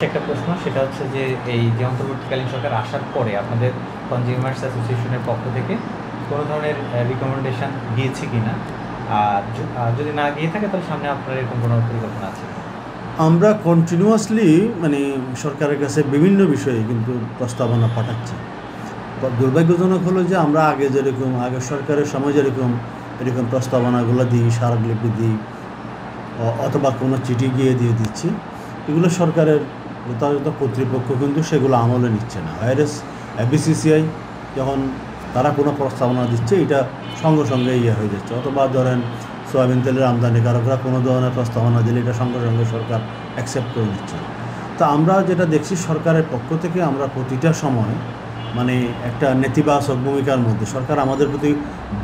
একটা প্রশ্ন সেটা হচ্ছে যে এই যে অন্তর্বর্তীকালীন সরকার আসার পরে আপনাদের কনজিউমার্স অ্যাসোসিয়েশনের পক্ষ থেকে কোনো ধরনের রিকমেন্ডেশন দিয়েছে কিনা, আর যদি না গিয়ে থাকে তাহলে সামনে আপনার এরকম কোনো পরিকল্পনা আছে? আমরা কন্টিনিউয়াসলি সরকারের কাছে বিভিন্ন বিষয়ে কিন্তু প্রস্তাবনা পাঠাচ্ছি। দুর্ভাগ্যজনক হলো যে আমরা আগে সরকারের সময় এরকম প্রস্তাবনাগুলো দিই, স্মারকলিপি দিই অথবা কোনো চিঠি গিয়ে দিয়ে দিচ্ছি, এগুলো সরকারের যথাযথ কর্তৃপক্ষ কিন্তু সেগুলো আমলে নিচ্ছে না। ভাইরাস বিসিসিআই যখন তারা কোনো প্রস্তাবনা দিচ্ছে এটা সঙ্গে সঙ্গে হয়ে যাচ্ছে, অথবা ধরেন সয়াবিন তেলের আমদানিকারকরা কোনো ধরনের প্রস্তাবনা দিলে এটা সঙ্গে সঙ্গে সরকার অ্যাকসেপ্ট করে নিচ্ছে। তা আমরা যেটা দেখছি সরকারের পক্ষ থেকে আমরা প্রতিটা সময় একটা নেতিবাচক ভূমিকার মধ্যে সরকার আমাদের প্রতি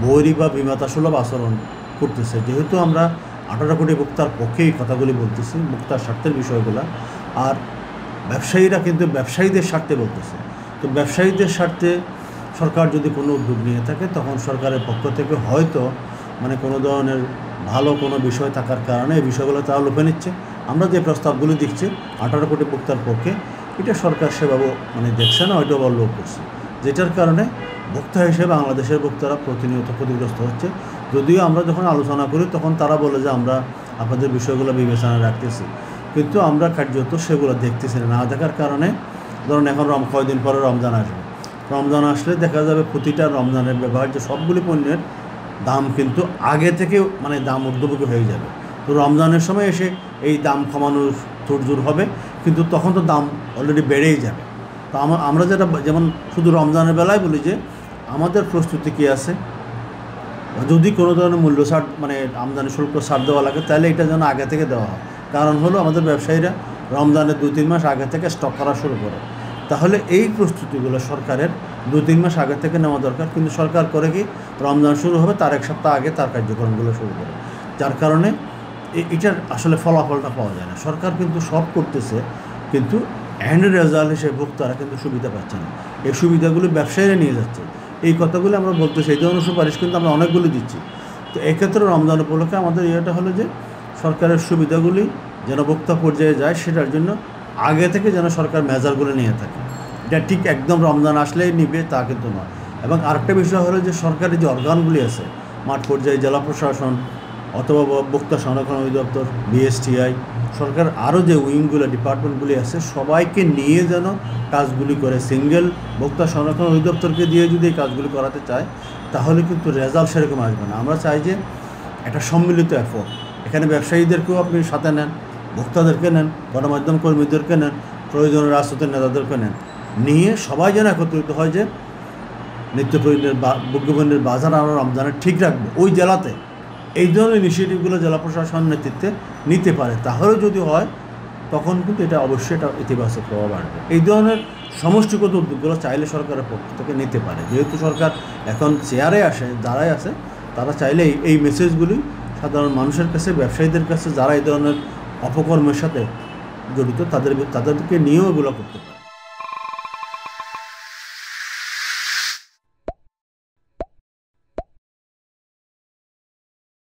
বৈরী বা বিমাতাসুলভ আচরণ করতেছে। যেহেতু আমরা 18 কোটি ভোক্তার পক্ষেই কথাগুলি বলতেছি, ভোক্তার স্বার্থের বিষয়গুলো, আর ব্যবসায়ীরা কিন্তু ব্যবসায়ীদের স্বার্থে বলতেছে। তো ব্যবসায়ীদের স্বার্থে সরকার যদি কোনো উদ্যোগ নিয়ে থাকে তখন সরকারের পক্ষ থেকে হয়তো কোনো ধরনের ভালো কোনো বিষয় থাকার কারণে এই বিষয়গুলো তারা লুফে নিচ্ছে। আমরা যে প্রস্তাবগুলি দিচ্ছি 18 কোটি ভোক্তার পক্ষে, এটা সরকার সেভাবে দেখছে না, হয়তো বা লোভ করছে, যেটার কারণে ভোক্তা হিসেবে বাংলাদেশের ভোক্তারা প্রতিনিয়ত ক্ষতিগ্রস্ত হচ্ছে। যদিও আমরা যখন আলোচনা করি তখন তারা বলে যে আমরা আপনাদের বিষয়গুলো বিবেচনায় রাখতেছি, কিন্তু আমরা কার্যত সেগুলো দেখতেছি না। দেখার কারণে ধরুন এখন কয়েকদিন পরে রমজান আসবে, রমজান আসলে দেখা যাবে প্রতিটা রমজানের ব্যবহার্য সবগুলি পণ্যের দাম কিন্তু আগে থেকে দাম ঊর্ধ্বমুখী হয়ে যাবে। তো রমজানের সময় এসে এই দাম কমানোর তোড়জোড় হবে, কিন্তু তখন তো দাম অলরেডি বেড়েই যাবে। তো আমরা যেমন শুধু রমজানের বেলায় বলি যে আমাদের প্রস্তুতি কী আছে, যদি কোনো ধরনের মূল্য ছাড় আমদানি শুল্ক ছাড় দেওয়া লাগে তাহলে এটা যেন আগে থেকে দেওয়া হয়। কারণ হলো আমাদের ব্যবসায়ীরা রমজানের 2-3 মাস আগে থেকে স্টক করা শুরু করে, তাহলে এই প্রস্তুতিগুলো সরকারের 2-3 মাস আগে থেকে নেওয়া দরকার। কিন্তু সরকার করে কি, রমজান শুরু হবে তার 1 সপ্তাহ আগে তার কার্যক্রমগুলো শুরু করে, যার কারণে এটার আসলে ফলাফলটা পাওয়া যায় না। সরকার কিন্তু সব করতেছে, কিন্তু এন্ড রেজাল্ট হিসেবে ভোক্তারা কিন্তু সুবিধা পাচ্ছে না। এই সুবিধাগুলি ব্যবসায়ীরা নিয়ে যাচ্ছে। এই কথাগুলি আমরা বলতেছি, এই ধরনের সুপারিশ কিন্তু আমরা অনেকগুলি দিচ্ছি। তো এক্ষেত্রে রমজান উপলক্ষে আমাদের হলো যে সরকারের সুবিধাগুলি যেন ভোক্তা পর্যায়ে যায়, সেটার জন্য আগে থেকে যেন সরকার মেজারগুলো নিয়ে থাকে। এটা ঠিক একদম রমজান আসলেই নিবে তা কিন্তু নয়। এবং আরেকটা বিষয় হলো যে সরকারি যে অর্গানগুলি আছে, মাঠ পর্যায়ে জেলা প্রশাসন অথবা ভোক্তা সংরক্ষণ অধিদপ্তর, বিএসটিআই, সরকার আরও যে উইংগুলো ডিপার্টমেন্টগুলি আছে সবাইকে নিয়ে যেন কাজগুলি করে। সিঙ্গেল ভোক্তা সংরক্ষণ অধিদপ্তরকে দিয়ে যদি এই কাজগুলি করাতে চায় তাহলে কিন্তু রেজাল্ট সেরকম আসবে না। আমরা চাই যে একটা সম্মিলিত এফোর্ট, এখানে ব্যবসায়ীদেরকেও আপনি সাথে নেন, ভোক্তাদেরকে নেন, গণমাধ্যম কর্মীদেরকে নেন, প্রয়োজনীয় রাজনৈতিক নেতাদেরকে নেন, নিয়ে সবাই যেন একত্রিত হয় যে নিত্য প্রয়োজনীয় ভোগ্যপণ্যের বাজার আমরা রমজানের ঠিক রাখবো ওই জেলাতে। এই ধরনের ইনিশিয়েটিভগুলো জেলা প্রশাসন নেতৃত্বে নিতে পারে, তাহলে যদি হয় তখন কিন্তু এটা অবশ্যই একটা ইতিবাচক প্রভাব আসবে। এই ধরনের সমষ্টিগত উদ্যোগগুলো চাইলে সরকারের পক্ষ থেকে নিতে পারে। যেহেতু সরকার এখন চেয়ারে যারাই আছে তারা চাইলে এই মেসেজগুলি সাধারণ মানুষের কাছে, ব্যবসায়ীদের কাছে, যারা এই ধরনের অপকর্মের সাথে জড়িত তাদেরকে নিয়েও এগুলো করতে পারে।